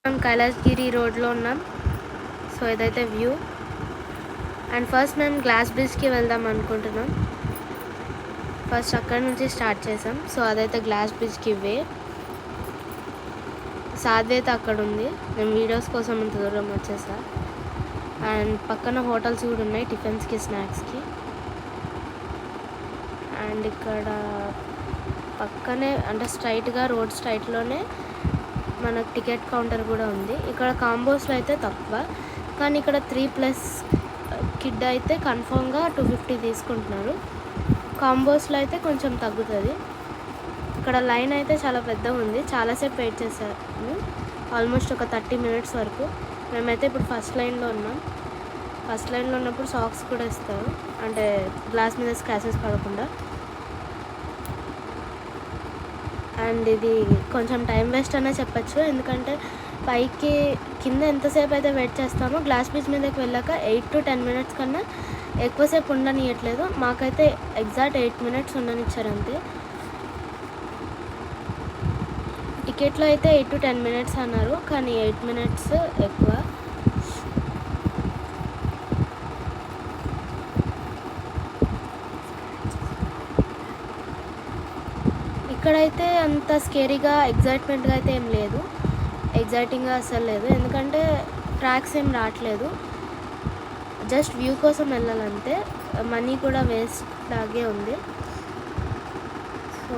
మనం కైలాసగిరి రోడ్లో ఉన్నాం. సో ఇదైతే వ్యూ. అండ్ ఫస్ట్ మేము గ్లాస్ బ్రిడ్జ్కి వెళ్దాం అనుకుంటున్నాం. ఫస్ట్ అక్కడ నుంచి స్టార్ట్ చేసాం. సో అదైతే గ్లాస్ బ్రిడ్జ్కి వే. సాధ్వి అయితే అక్కడ ఉంది. నేను వీడియోస్ కోసం ఇంత దూరం వచ్చేసా. అండ్ పక్కన హోటల్స్ కూడా ఉన్నాయి టిఫిన్స్కి, స్నాక్స్కి. అండ్ ఇక్కడ పక్కనే అంటే స్ట్రైట్గా రోడ్ స్ట్రైట్లోనే మనకు టికెట్ కౌంటర్ కూడా ఉంది. ఇక్కడ కాంబోస్లో అయితే తక్కువ, కానీ ఇక్కడ 3+ కిడ్ అయితే కన్ఫామ్గా 250 తీసుకుంటున్నారు. కాంబోస్లో అయితే కొంచెం తగ్గుతుంది. ఇక్కడ లైన్ అయితే చాలా పెద్దగా ఉంది. చాలాసేపు వెయిట్ చేశాను, ఆల్మోస్ట్ ఒక 30 minutes వరకు. మేమైతే ఇప్పుడు ఫస్ట్ లైన్లో ఉన్నాం. ఫస్ట్ లైన్లో ఉన్నప్పుడు సాక్స్ కూడా ఇస్తారు, అంటే గ్లాస్ మీద స్క్రాచెస్ పడకుండా. అండ్ ఇది కొంచెం టైం వేస్ట్ అనే చెప్పచ్చు, ఎందుకంటే పైకి కింద ఎంతసేపు అయితే వెయిట్ చేస్తామో గ్లాస్ బ్రిడ్జ్ మీదకి వెళ్ళాక 8 to 10 minutes కన్నా ఎక్కువసేపు ఉండనియట్లేదు. మాకైతే ఎగ్జాక్ట్ 8 minutes ఉండనిచ్చారు అంతే. టికెట్లో అయితే 8 to 10 minutes అన్నారు, కానీ 8 minutes ఎక్కువ. ఇక్కడైతే అంత స్కేరీగా ఎగ్జైట్మెంట్గా అయితే ఏం లేదు, ఎగ్జైటింగ్గా అసలు లేదు, ఎందుకంటే ట్రాక్స్ ఏం రావట్లేదు. జస్ట్ వ్యూ కోసం వెళ్ళాలంటే, మనీ కూడా వేస్ట్ లాగే ఉంది. సో